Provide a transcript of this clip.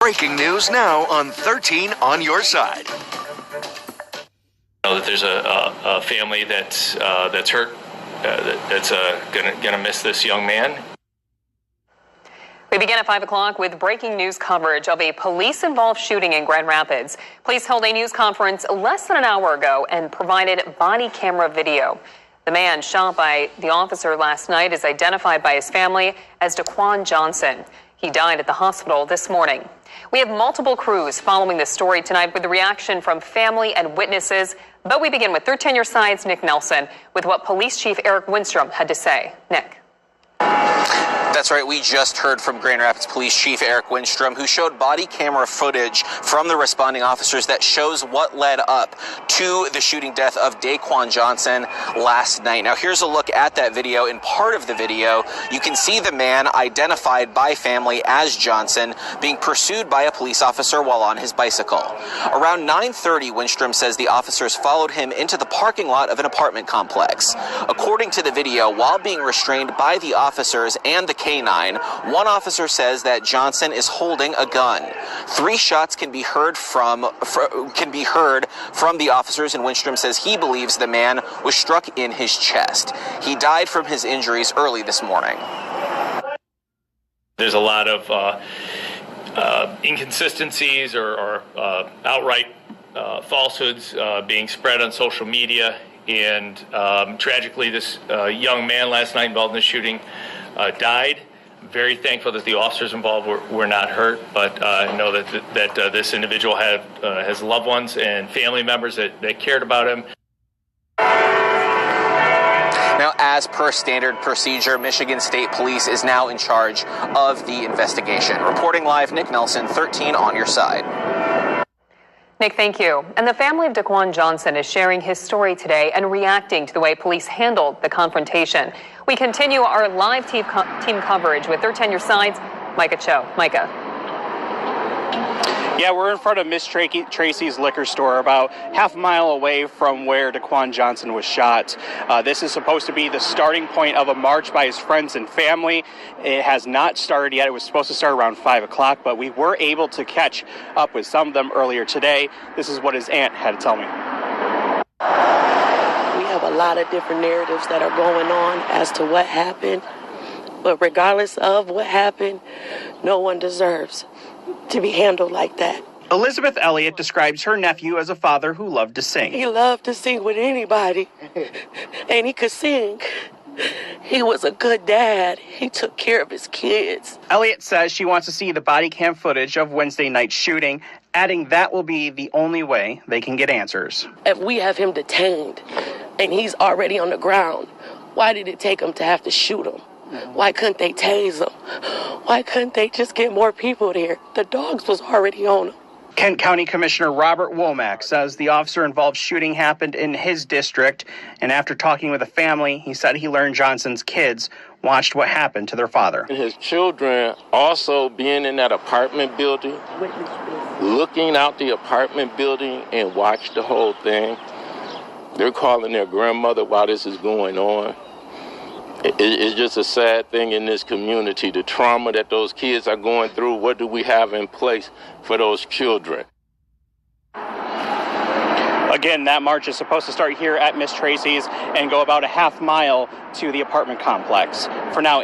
Breaking news now on 13 on your side. Know that there's a family that's hurt, that's gonna miss this young man. We begin at 5 o'clock with breaking news coverage of a police-involved shooting in Grand Rapids. Police held a news conference less than an hour ago and provided body camera video. The man shot by the officer last night is identified by his family as Daquan Johnson. He died at the hospital this morning. We have multiple crews following this story tonight with the reaction from family and witnesses. But we begin with 13 Your Side's Nick Nelson with what Police Chief Eric Winstrom had to say. Nick. That's right. We just heard from Grand Rapids Police Chief Eric Winstrom, who showed body camera footage from the responding officers that shows what led up to the shooting death of Daquan Johnson last night. Now, here's a look at that video. In part of the video, you can see the man identified by family as Johnson being pursued by a police officer while on his bicycle. Around 9:30, Winstrom says the officers followed him into the parking lot of an apartment complex. According to the video, while being restrained by the officers and the K9, one officer says that Johnson is holding a gun. 3 shots can be heard from the officers, and Winstrom says he believes the man was struck in his chest. He died from his injuries early this morning. There's a lot of inconsistencies or outright falsehoods being spread on social media, and tragically, this young man last night involved in the shooting died. I'm very thankful that the officers involved were not hurt, but I know that this individual has loved ones and family members that cared about him. Now, as per standard procedure, Michigan State Police is now in charge of the investigation. Reporting live, Nick Nelson, 13 on your side. Nick, thank you. And the family of Daquan Johnson is sharing his story today and reacting to the way police handled the confrontation. We continue our live team coverage with 13 Your Side's Micah Cho. Micah. Yeah, we're in front of Miss Tracy's liquor store, about half a mile away from where Daquan Johnson was shot. This is supposed to be the starting point of a march by his friends and family. It has not started yet. It was supposed to start around 5 o'clock, but we were able to catch up with some of them earlier today. This is what his aunt had to tell me. We have a lot of different narratives that are going on as to what happened, but regardless of what happened, no one deserves to be handled like that. Elizabeth Elliott describes her nephew as a father who loved to sing. He loved to sing with anybody, and he could sing. He was a good dad. He took care of his kids. Elliott says she wants to see the body cam footage of Wednesday night's shooting, adding that will be the only way they can get answers. If we have him detained and he's already on the ground, why did it take him to have to shoot him? Why couldn't they tase him? Why couldn't they just get more people there? The dogs was already on him. Kent County Commissioner Robert Womack says the officer-involved shooting happened in his district, and after talking with the family, he said he learned Johnson's kids watched what happened to their father. His children also being in that apartment building, looking out the apartment building and watched the whole thing. They're calling their grandmother while this is going on. It's just a sad thing in this community, the trauma that those kids are going through. What do we have in place for those children? Again, that march is supposed to start here at Miss Tracy's and go about a half mile to the apartment complex. For now,